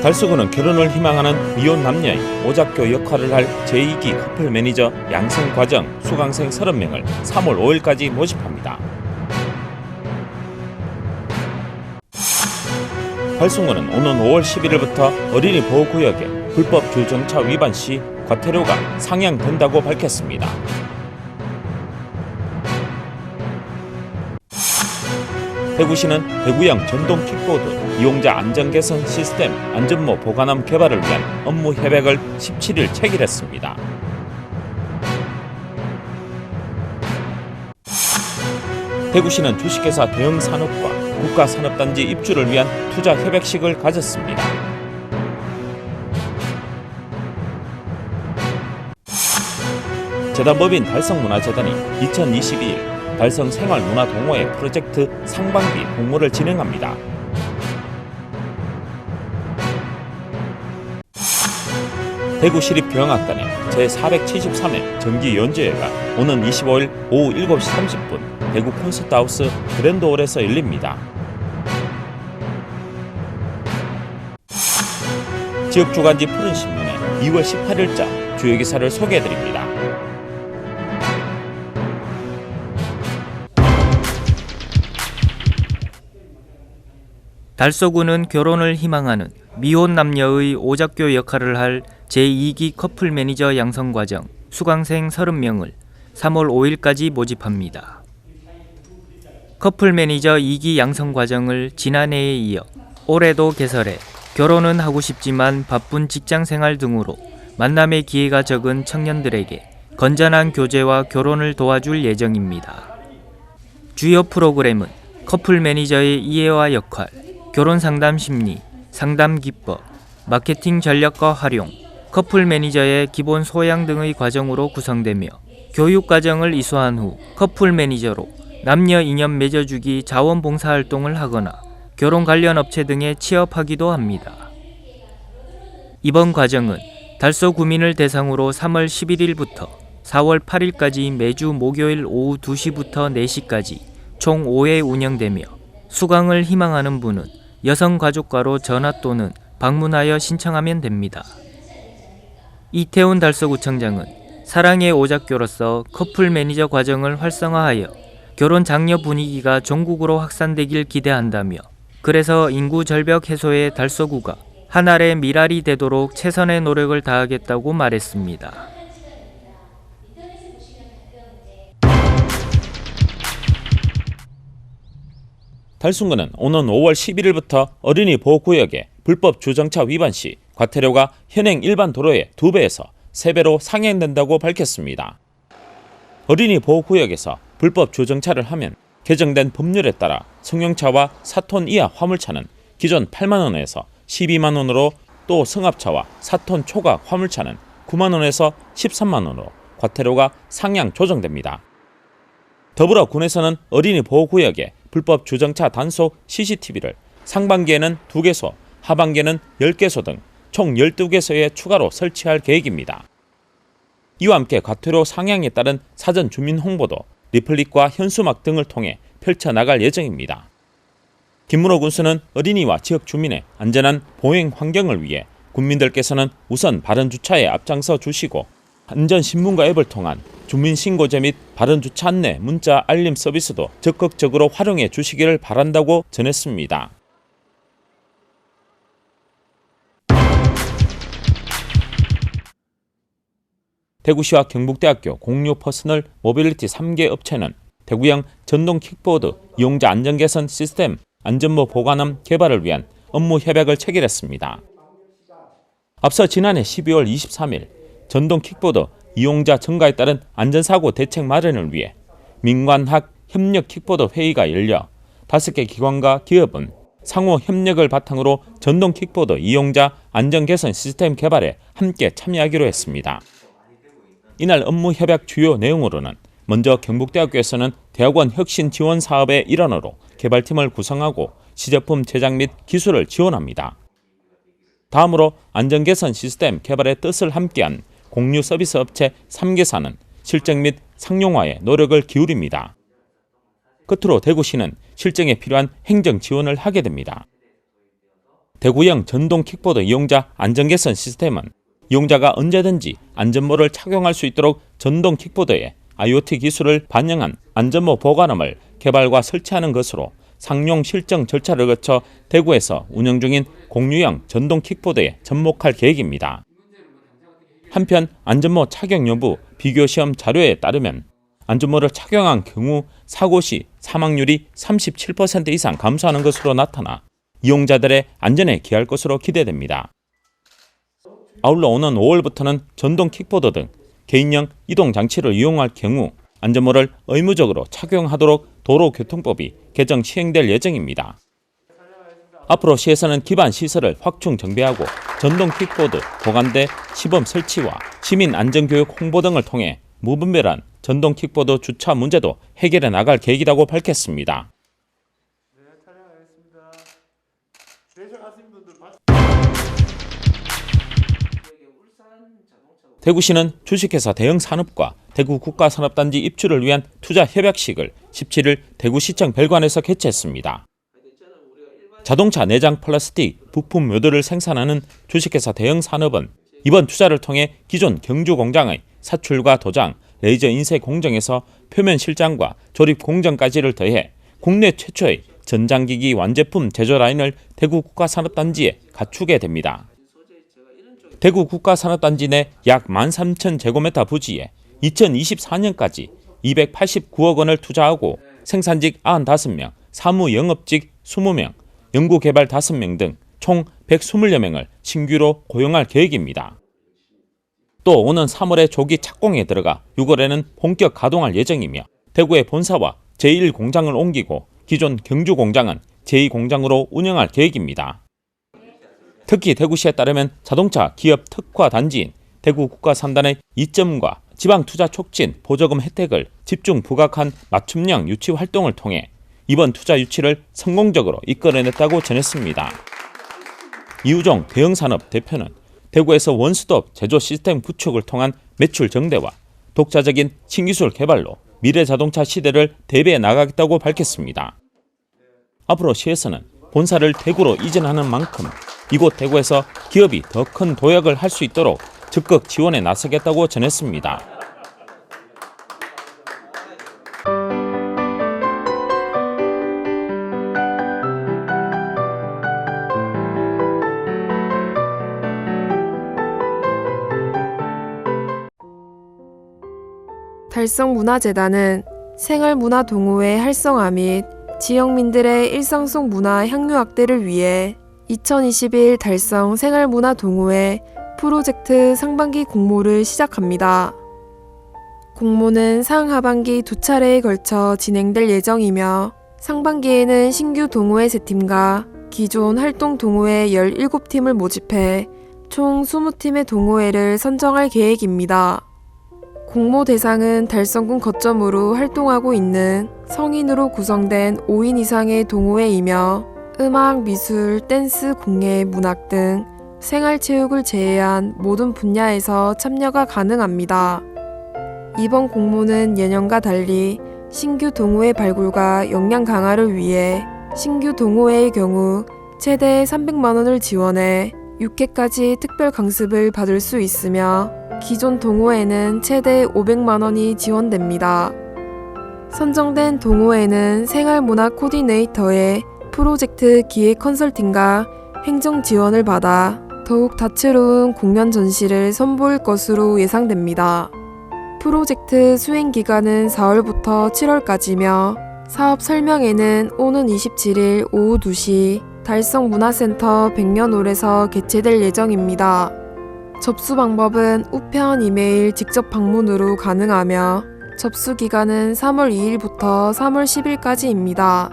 달서구는 결혼을 희망하는 미혼 남녀의 오작교 역할을 할 제2기 커플 매니저 양성과정 수강생 30명을 3월 5일까지 모집합니다. 달서구는 오는 5월 11일부터 어린이 보호구역에 불법 주정차 위반 시 과태료가 상향된다고 밝혔습니다. 대구시는 대구형 전동 킥보드 이용자 안전 개선 시스템 안전모 보관함 개발을 위한 업무 협약을 17일 체결했습니다. 대구시는 주식회사 대형산업과 국가산업단지 입주를 위한 투자 협약식을 가졌습니다. 재단법인 달성문화재단이 2022일 달성생활문화동호회 프로젝트 상반기 공모를 진행합니다. 대구시립교향악단의 제473회 정기연주회가 오는 25일 오후 7시 30분 대구 콘서트하우스 그랜드홀에서 열립니다. 지역주간지 푸른신문에 2월 18일자 주요 기사를 소개해드립니다. 달서구는 결혼을 희망하는 미혼 남녀의 오작교 역할을 할 제2기 커플 매니저 양성과정 수강생 30명을 3월 5일까지 모집합니다. 커플 매니저 2기 양성과정을 지난해에 이어 올해도 개설해 결혼은 하고 싶지만 바쁜 직장생활 등으로 만남의 기회가 적은 청년들에게 건전한 교제와 결혼을 도와줄 예정입니다. 주요 프로그램은 커플 매니저의 이해와 역할, 결혼 상담 심리, 상담 기법, 마케팅 전략과 활용, 커플 매니저의 기본 소양 등의 과정으로 구성되며 교육 과정을 이수한 후 커플 매니저로 남녀 인연 맺어주기 자원봉사활동을 하거나 결혼 관련 업체 등에 취업하기도 합니다. 이번 과정은 달서 구민을 대상으로 3월 11일부터 4월 8일까지 매주 목요일 오후 2시부터 4시까지 총 5회 운영되며 수강을 희망하는 분은 여성가족과로 전화 또는 방문하여 신청하면 됩니다. 이태훈 달서구청장은 사랑의 오작교로서 커플 매니저 과정을 활성화하여 결혼 장려 분위기가 전국으로 확산되길 기대한다며 그래서 인구 절벽 해소에 달서구가 한 알의 미랄이 되도록 최선의 노력을 다하겠다고 말했습니다. 달서구는 오는 5월 11일부터 어린이 보호구역에 불법 주정차 위반 시 과태료가 현행 일반 도로의 2배에서 3배로 상향된다고 밝혔습니다. 어린이 보호구역에서 불법 주정차를 하면 개정된 법률에 따라 승용차와 4톤 이하 화물차는 기존 8만원에서 12만원으로 또 승합차와 4톤 초과 화물차는 9만원에서 13만원으로 과태료가 상향 조정됩니다. 더불어 군에서는 어린이 보호구역에 불법 주정차 단속 CCTV를 상반기에는 2개소, 하반기에는 10개소 등 총 12개소에 추가로 설치할 계획입니다. 이와 함께 과태료 상향에 따른 사전 주민 홍보도 리플릿과 현수막 등을 통해 펼쳐나갈 예정입니다. 김문호 군수는 어린이와 지역 주민의 안전한 보행 환경을 위해 국민들께서는 우선 발언주차에 앞장서 주시고 안전신문과 앱을 통한 주민신고제 및 발언주차 안내 문자 알림 서비스도 적극적으로 활용해 주시기를 바란다고 전했습니다. 대구시와 경북대학교 공유 퍼스널 모빌리티 3개 업체는 대구형 전동 킥보드 이용자 안전 개선 시스템 안전모 보관함 개발을 위한 업무 협약을 체결했습니다. 앞서 지난해 12월 23일 전동 킥보드 이용자 증가에 따른 안전사고 대책 마련을 위해 민관학 협력 킥보드 회의가 열려 5개 기관과 기업은 상호 협력을 바탕으로 전동 킥보드 이용자 안전 개선 시스템 개발에 함께 참여하기로 했습니다. 이날 업무 협약 주요 내용으로는 먼저 경북대학교에서는 대학원 혁신 지원 사업의 일환으로 개발팀을 구성하고 시제품 제작 및 기술을 지원합니다. 다음으로 안전개선 시스템 개발의 뜻을 함께한 공유 서비스 업체 3개사는 실정 및 상용화에 노력을 기울입니다. 끝으로 대구시는 실정에 필요한 행정 지원을 하게 됩니다. 대구형 전동 킥보드 이용자 안전개선 시스템은 이용자가 언제든지 안전모를 착용할 수 있도록 전동 킥보드에 IoT 기술을 반영한 안전모 보관함을 개발과 설치하는 것으로 상용 실정 절차를 거쳐 대구에서 운영 중인 공유형 전동 킥보드에 접목할 계획입니다. 한편 안전모 착용 여부 비교 시험 자료에 따르면 안전모를 착용한 경우 사고 시 사망률이 37% 이상 감소하는 것으로 나타나 이용자들의 안전에 기할 것으로 기대됩니다. 아울러 오는 5월부터는 전동 킥보드 등 개인형 이동장치를 이용할 경우 안전모를 의무적으로 착용하도록 도로교통법이 개정 시행될 예정입니다. 앞으로 시에서는 기반 시설을 확충 정비하고 전동 킥보드 보관대 시범 설치와 시민 안전교육 홍보 등을 통해 무분별한 전동 킥보드 주차 문제도 해결해 나갈 계획이라고 밝혔습니다. 대구시는 주식회사 대형산업과 대구국가산업단지 입주를 위한 투자 협약식을 17일 대구시청 별관에서 개최했습니다. 자동차 내장 플라스틱 부품 묘도를 생산하는 주식회사 대형산업은 이번 투자를 통해 기존 경주 공장의 사출과 도장, 레이저 인쇄 공정에서 표면 실장과 조립 공정까지를 더해 국내 최초의 전장기기 완제품 제조 라인을 대구국가산업단지에 갖추게 됩니다. 대구국가산업단지 내 약 13,000제곱미터 부지에 2024년까지 289억 원을 투자하고 생산직 95명, 사무 영업직 20명, 연구개발 5명 등 총 120여 명을 신규로 고용할 계획입니다. 또 오는 3월에 조기 착공에 들어가 6월에는 본격 가동할 예정이며 대구의 본사와 제1공장을 옮기고 기존 경주 공장은 제2공장으로 운영할 계획입니다. 특히 대구시에 따르면 자동차 기업 특화 단지인 대구국가산단의 이점과 지방투자 촉진 보조금 혜택을 집중 부각한 맞춤형 유치 활동을 통해 이번 투자 유치를 성공적으로 이끌어냈다고 전했습니다. 이우종 대형산업 대표는 대구에서 원스톱 제조 시스템 구축을 통한 매출 증대와 독자적인 신기술 개발로 미래 자동차 시대를 대비해 나가겠다고 밝혔습니다. 앞으로 시에서는 본사를 대구로 이전하는 만큼 이곳 대구에서 기업이 더 큰 도약을 할 수 있도록 적극 지원에 나서겠다고 전했습니다. 달성문화재단은 생활문화동호회 활성화 및 지역민들의 일상 속 문화 향유 확대를 위해 2021 달성 생활문화동호회 프로젝트 상반기 공모를 시작합니다. 공모는 상하반기 2차례에 걸쳐 진행될 예정이며 상반기에는 신규 동호회 3팀과 기존 활동 동호회 17팀을 모집해 총 20팀의 동호회를 선정할 계획입니다. 공모 대상은 달성군 거점으로 활동하고 있는 성인으로 구성된 5인 이상의 동호회이며 음악, 미술, 댄스, 공예, 문학 등 생활체육을 제외한 모든 분야에서 참여가 가능합니다. 이번 공모는 예년과 달리 신규 동호회 발굴과 역량 강화를 위해 신규 동호회의 경우 최대 300만 원을 지원해 6회까지 특별 강습을 받을 수 있으며 기존 동호회는 최대 500만 원이 지원됩니다. 선정된 동호회는 생활문화 코디네이터의 프로젝트 기획 컨설팅과 행정 지원을 받아 더욱 다채로운 공연 전시를 선보일 것으로 예상됩니다. 프로젝트 수행 기간은 4월부터 7월까지며 사업 설명회는 오는 27일 오후 2시 달성문화센터 백년홀에서 개최될 예정입니다. 접수 방법은 우편 이메일 직접 방문으로 가능하며 접수 기간은 3월 2일부터 3월 10일까지입니다.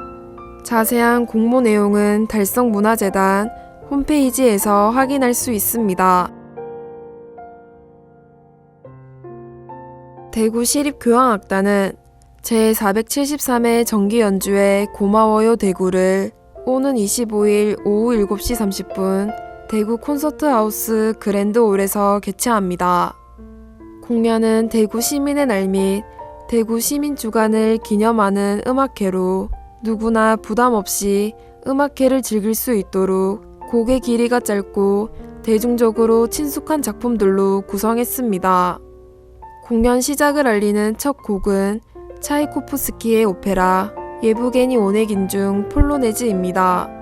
자세한 공모 내용은 달성문화재단 홈페이지에서 확인할 수 있습니다. 대구시립교향악단은 제473회 정기연주회 고마워요 대구를 오는 25일 오후 7시 30분 대구 콘서트하우스 그랜드홀에서 개최합니다. 공연은 대구 시민의 날 및 대구 시민 주간을 기념하는 음악회로 누구나 부담 없이 음악회를 즐길 수 있도록 곡의 길이가 짧고 대중적으로 친숙한 작품들로 구성했습니다. 공연 시작을 알리는 첫 곡은 차이코프스키의 오페라 예부게니 오네긴 중 폴로네즈입니다.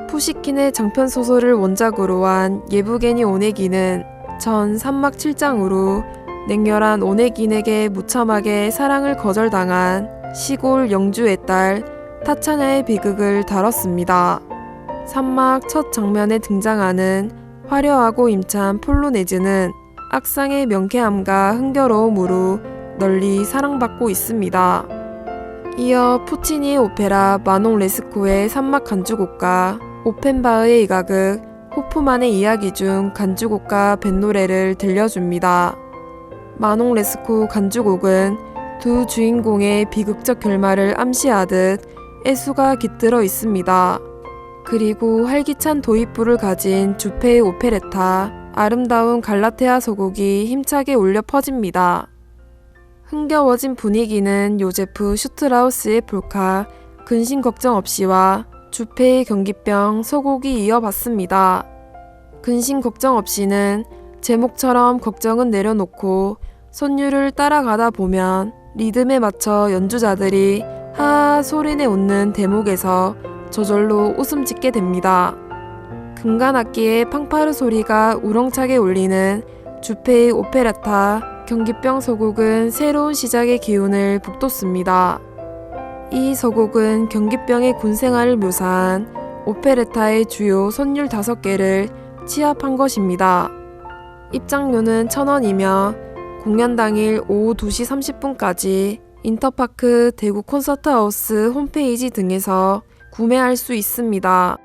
푸시킨의 장편 소설을 원작으로 한 예부게니 오네긴은 전 3막 7장으로 냉혈한 오네긴에게 무참하게 사랑을 거절당한 시골 영주의 딸 타차냐의 비극을 다뤘습니다. 3막 첫 장면에 등장하는 화려하고 임찬 폴로네즈는 악상의 명쾌함과 흥겨로움으로 널리 사랑받고 있습니다. 이어 푸치니의 오페라 마농 레스코의 3막 간주곡과 오펜바흐의 이가극, 호프만의 이야기 중 간주곡과 뱃노래를 들려줍니다. 마농 레스코 간주곡은 두 주인공의 비극적 결말을 암시하듯 애수가 깃들어 있습니다. 그리고 활기찬 도입부를 가진 주페의 오페레타 아름다운 갈라테아 서곡이 힘차게 울려 퍼집니다. 흥겨워진 분위기는 요제프 슈트라우스의 폴카 근심 걱정 없이와 주페의 경기병 서곡이 이어받습니다. 근심 걱정 없이는 제목처럼 걱정은 내려놓고 선율을 따라가다 보면 리듬에 맞춰 연주자들이 하하 소리내 웃는 대목에서 저절로 웃음 짓게 됩니다. 금관악기의 팡파르 소리가 우렁차게 울리는 주페의 오페라타 경기병 서곡은 새로운 시작의 기운을 북돋습니다. 이 서곡은 경기병의 군생활을 묘사한 오페레타의 주요 선율 5개를 취합한 것입니다. 입장료는 1,000원이며 공연 당일 오후 2시 30분까지 인터파크 대구 콘서트하우스 홈페이지 등에서 구매할 수 있습니다.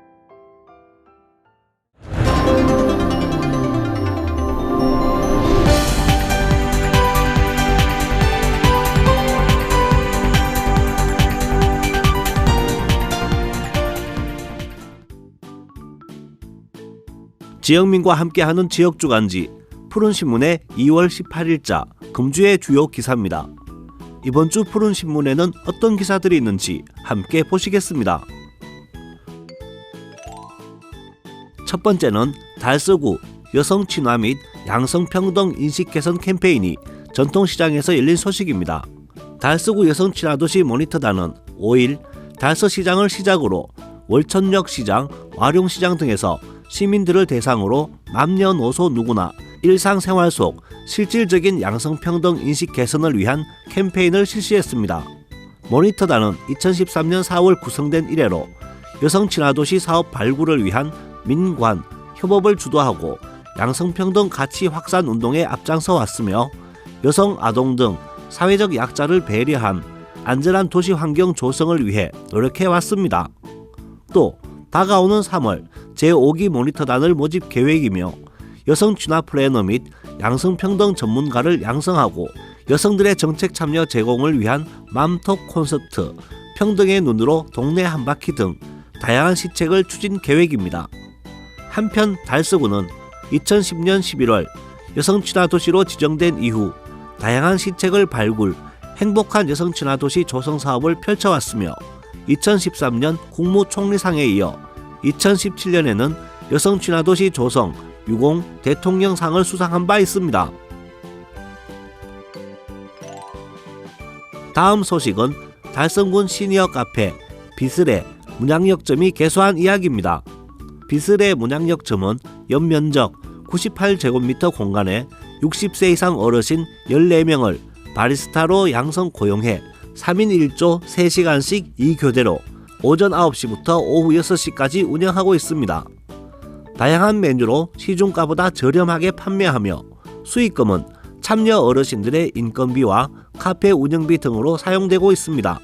지영민과 함께하는 지역주간지 푸른신문의 2월 18일자 금주의 주요 기사입니다. 이번 주 푸른신문에는 어떤 기사들이 있는지 함께 보시겠습니다. 첫 번째는 달서구 여성 친화 및 양성평등 인식 개선 캠페인이 전통시장에서 열린 소식입니다. 달서구 여성 친화도시 모니터단은 5일 달서시장을 시작으로 월천역 시장, 와룡시장 등에서 시민들을 대상으로 남녀노소 누구나 일상생활 속 실질적인 양성평등 인식 개선을 위한 캠페인을 실시했습니다. 모니터단은 2013년 4월 구성된 이래로 여성 친화도시 사업 발굴을 위한 민관, 협업을 주도하고 양성평등 가치 확산 운동에 앞장서 왔으며 여성, 아동 등 사회적 약자를 배려한 안전한 도시 환경 조성을 위해 노력해 왔습니다. 또 다가오는 3월 제5기 모니터단을 모집 계획이며 여성 친화 플래너 및 양성평등 전문가를 양성하고 여성들의 정책 참여 제공을 위한 맘톡 콘서트, 평등의 눈으로 동네 한바퀴 등 다양한 시책을 추진 계획입니다. 한편 달서구는 2010년 11월 여성 친화 도시로 지정된 이후 다양한 시책을 발굴, 행복한 여성 친화 도시 조성 사업을 펼쳐왔으며 2013년 국무총리상에 이어 2017년에는 여성 친화 도시 조성 유공 대통령상을 수상한 바 있습니다. 다음 소식은 달성군 시니어 카페 비스레 문양역점이 개소한 이야기입니다. 비스레 문양역점은 연면적 98제곱미터 공간에 60세 이상 어르신 14명을 바리스타로 양성 고용해 3인 1조 3시간씩 2교대로 오전 9시부터 오후 6시까지 운영하고 있습니다. 다양한 메뉴로 시중가보다 저렴하게 판매하며 수익금은 참여 어르신들의 인건비와 카페 운영비 등으로 사용되고 있습니다.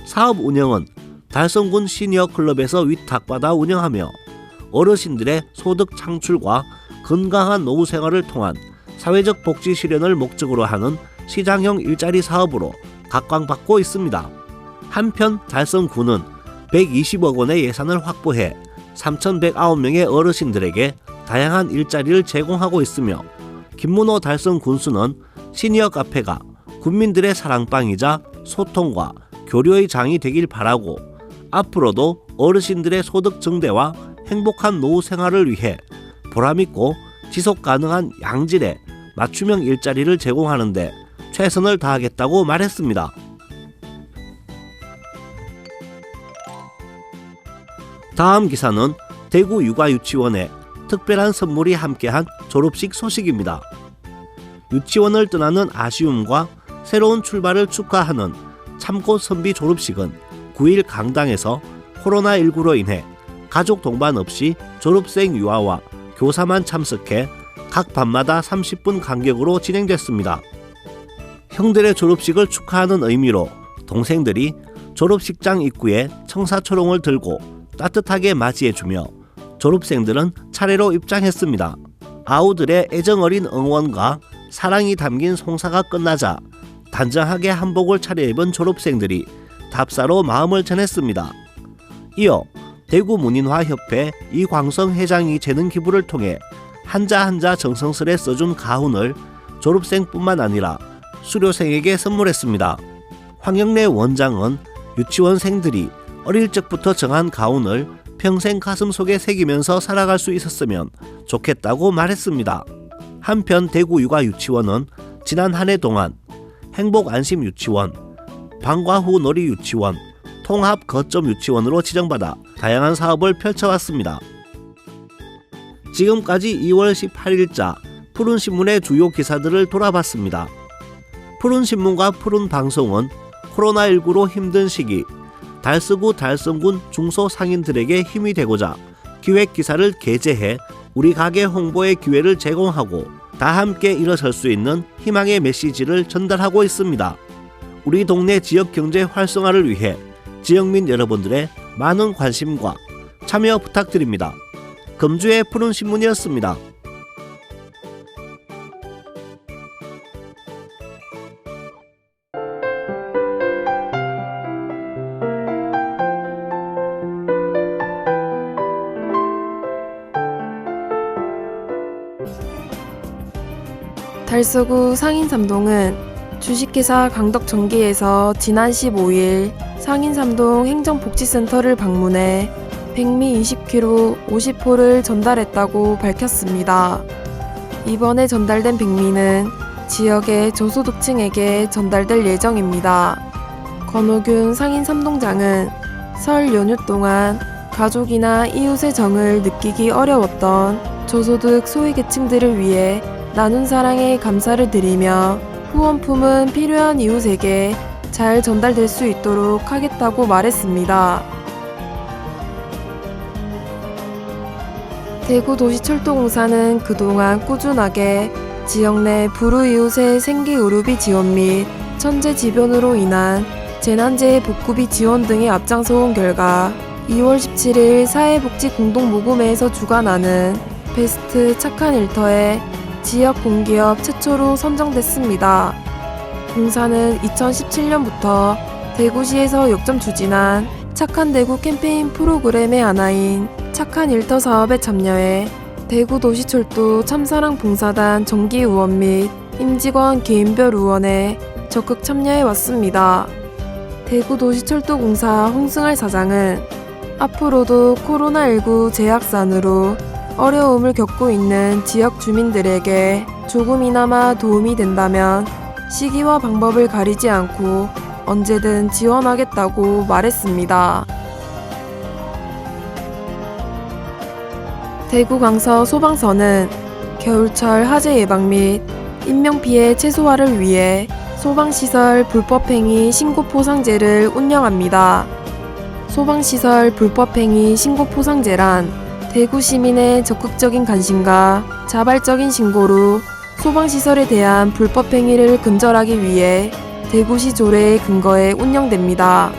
사업 운영은 달성군 시니어 클럽에서 위탁받아 운영하며 어르신들의 소득 창출과 건강한 노후 생활을 통한 사회적 복지 실현을 목적으로 하는 시장형 일자리 사업으로 각광받고 있습니다. 한편 달성군은 120억 원의 예산을 확보해 3,109명의 어르신들에게 다양한 일자리를 제공하고 있으며 김문호 달성 군수는 시니어 카페가 국민들의 사랑방이자 소통과 교류의 장이 되길 바라고 앞으로도 어르신들의 소득 증대와 행복한 노후 생활을 위해 보람있고 지속 가능한 양질의 맞춤형 일자리를 제공하는 데 최선을 다하겠다고 말했습니다. 다음 기사는 대구 육아유치원에 특별한 선물이 함께한 졸업식 소식입니다. 유치원을 떠나는 아쉬움과 새로운 출발을 축하하는 참꽃 선비 졸업식은 9일 강당에서 코로나19로 인해 가족 동반 없이 졸업생 유아와 교사만 참석해 각 반마다 30분 간격으로 진행됐습니다. 형들의 졸업식을 축하하는 의미로 동생들이 졸업식장 입구에 청사초롱을 들고 따뜻하게 맞이해주며 졸업생들은 차례로 입장했습니다. 아우들의 애정어린 응원과 사랑이 담긴 송사가 끝나자 단정하게 한복을 차려입은 졸업생들이 답사로 마음을 전했습니다. 이어 대구문인화협회 이광성 회장이 재능 기부를 통해 한자 한자 정성스레 써준 가훈을 졸업생뿐만 아니라 수료생에게 선물했습니다. 황영래 원장은 유치원생들이 어릴 적부터 정한 가훈을 평생 가슴속에 새기면서 살아갈 수 있었으면 좋겠다고 말했습니다. 한편 대구 육아유치원은 지난 한 해 동안 행복안심유치원, 방과후 놀이유치원, 통합거점유치원으로 지정받아 다양한 사업을 펼쳐왔습니다. 지금까지 2월 18일자 푸른신문의 주요 기사들을 돌아봤습니다. 푸른신문과 푸른방송은 코로나19로 힘든 시기 달서구 달성군 중소상인들에게 힘이 되고자 기획기사를 게재해 우리 가게 홍보의 기회를 제공하고 다 함께 일어설 수 있는 희망의 메시지를 전달하고 있습니다. 우리 동네 지역 경제 활성화를 위해 지역민 여러분들의 많은 관심과 참여 부탁드립니다. 금주의 푸른신문이었습니다. 달서구 상인3동은 주식회사 강덕전기에서 지난 15일 상인3동 행정복지센터를 방문해 백미 20kg 50호를 전달했다고 밝혔습니다. 이번에 전달된 백미는 지역의 저소득층에게 전달될 예정입니다. 권호균 상인3동장은 설 연휴 동안 가족이나 이웃의 정을 느끼기 어려웠던 저소득 소외계층들을 위해 나눈 사랑에 감사를 드리며 후원품은 필요한 이웃에게 잘 전달될 수 있도록 하겠다고 말했습니다. 대구도시철도공사는 그동안 꾸준하게 지역 내 불우이웃의 생계의료비 지원 및 천재지변으로 인한 재난재해 복구비 지원 등에 앞장서온 결과 2월 17일 사회복지공동모금회에서 주관하는 베스트 착한 일터에 지역 공기업 최초로 선정됐습니다. 공사는 2017년부터 대구시에서 역점 추진한 착한 대구 캠페인 프로그램의 하나인 착한 일터 사업에 참여해 대구도시철도 참사랑 봉사단 정기의원 및 임직원 개인별 의원에 적극 참여해 왔습니다. 대구도시철도공사 홍승할 사장은 앞으로도 코로나19 재확산으로 어려움을 겪고 있는 지역 주민들에게 조금이나마 도움이 된다면 시기와 방법을 가리지 않고 언제든 지원하겠다고 말했습니다. 대구광서 소방서는 겨울철 화재 예방 및 인명피해 최소화를 위해 소방시설 불법행위 신고포상제를 운영합니다. 소방시설 불법행위 신고포상제란 대구 시민의 적극적인 관심과 자발적인 신고로 소방시설에 대한 불법행위를 근절하기 위해 대구시 조례에 근거해 운영됩니다.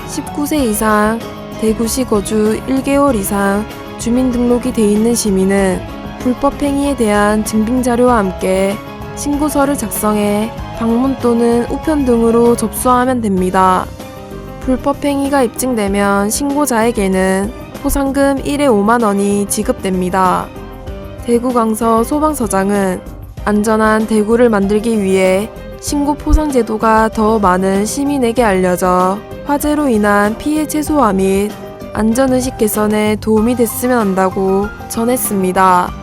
19세 이상 대구시 거주 1개월 이상 주민등록이 돼 있는 시민은 불법행위에 대한 증빙자료와 함께 신고서를 작성해 방문 또는 우편 등으로 접수하면 됩니다. 불법행위가 입증되면 신고자에게는 포상금 1회 5만 원이 지급됩니다. 대구 강서 소방서장은 안전한 대구를 만들기 위해 신고 포상 제도가 더 많은 시민에게 알려져 화재로 인한 피해 최소화 및 안전의식 개선에 도움이 됐으면 한다고 전했습니다.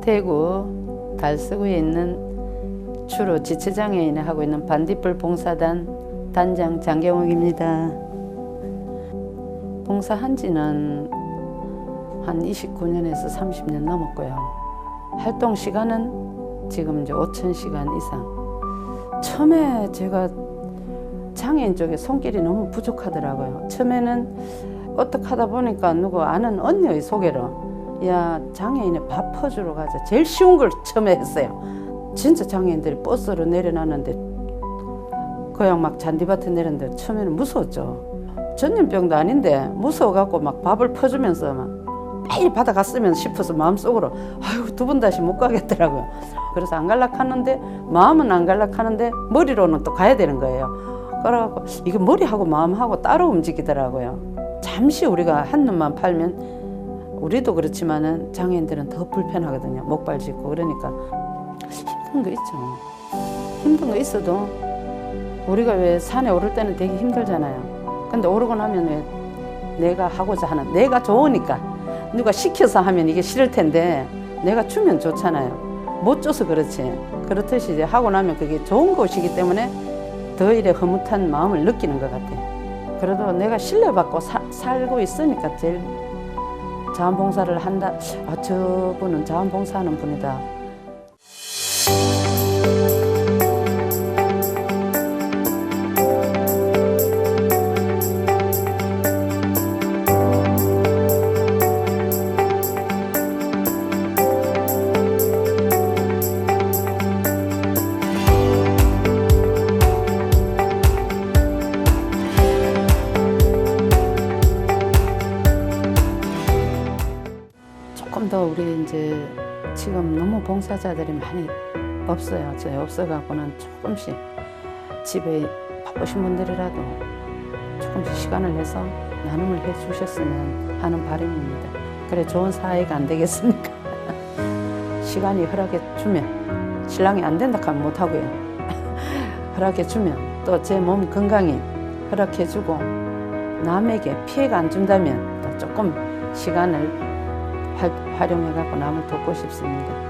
대구 달서구에 있는 주로 지체장애인을 하고 있는 반딧불 봉사단 단장 장경옥입니다. 봉사한 지는 한 29년에서 30년 넘었고요. 활동 시간은 지금 이제 5,000시간 이상. 처음에 제가 장애인 쪽에 손길이 너무 부족하더라고요. 처음에는 어떻게 하다 보니까 누구 아는 언니의 소개로 야, 장애인의 밥 퍼주러 가자. 제일 쉬운 걸 처음에 했어요. 진짜 장애인들이 버스로 내려놨는데 그냥 막 잔디밭에 내렸는데 처음에는 무서웠죠. 전염병도 아닌데 무서워갖고 막 밥을 퍼주면서 막 빨리 받아갔으면 싶어서 마음속으로 아유, 두 번 다시 못 가겠더라고요. 그래서 안 갈락하는데 마음은 안 갈락하는데 머리로는 또 가야 되는 거예요. 그래갖고 이게 머리하고 마음하고 따로 움직이더라고요. 잠시 우리가 한눈만 팔면 우리도 그렇지만은 장애인들은 더 불편하거든요. 목발 짚고 그러니까 힘든 거 있죠. 힘든 거 있어도 우리가 왜 산에 오를 때는 되게 힘들잖아요. 근데 오르고 나면 왜 내가 하고자 하는 내가 좋으니까 누가 시켜서 하면 이게 싫을 텐데 내가 주면 좋잖아요. 못 줘서 그렇지. 그렇듯이 이제 하고 나면 그게 좋은 것이기 때문에 더 이래 흐뭇한 마음을 느끼는 것 같아요. 그래도 내가 신뢰받고 살고 있으니까 제일 자원봉사를 한다. 아, 저분은 자원봉사하는 분이다. 조금 더 우리 이제 지금 너무 봉사자들이 많이 없어요. 저희 없어갖고는 조금씩 집에 바쁘신 분들이라도 조금씩 시간을 내서 나눔을 해주셨으면 하는 바람입니다. 그래 좋은 사회가 안 되겠습니까? 시간이 허락해 주면 신랑이 안 된다 하면 못 하고요. 허락해 주면 또 제 몸 건강이 허락해 주고 남에게 피해가 안 준다면 또 조금 시간을 활용해 갖고 남을 돕고 싶습니다.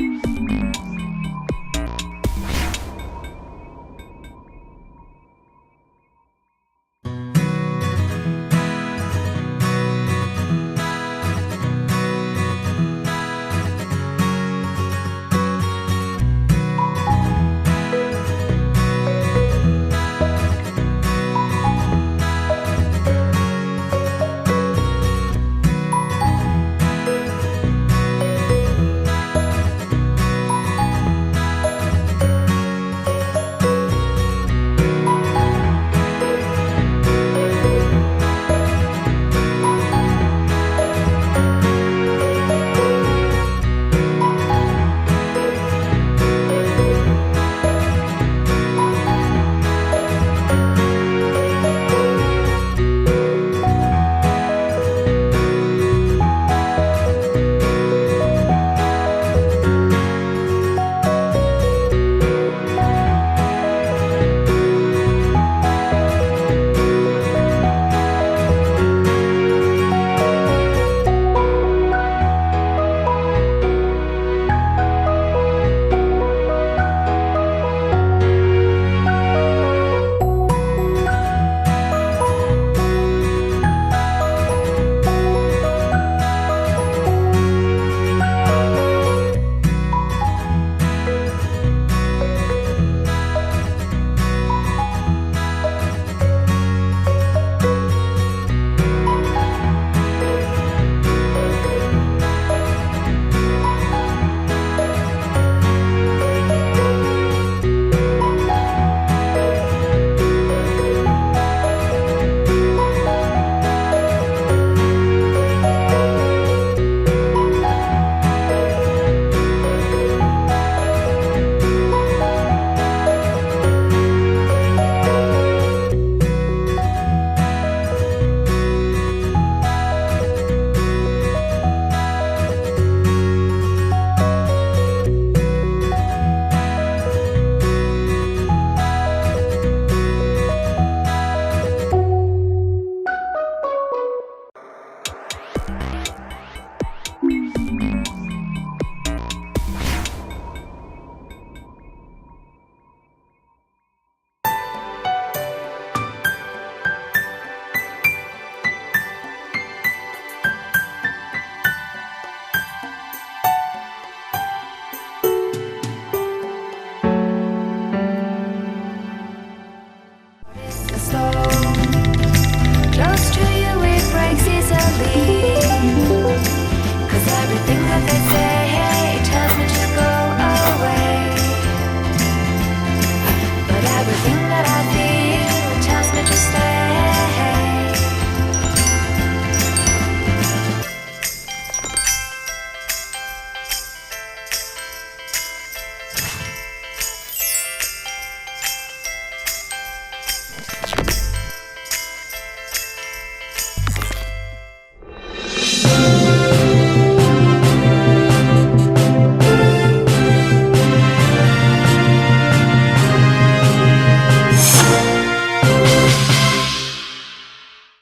네.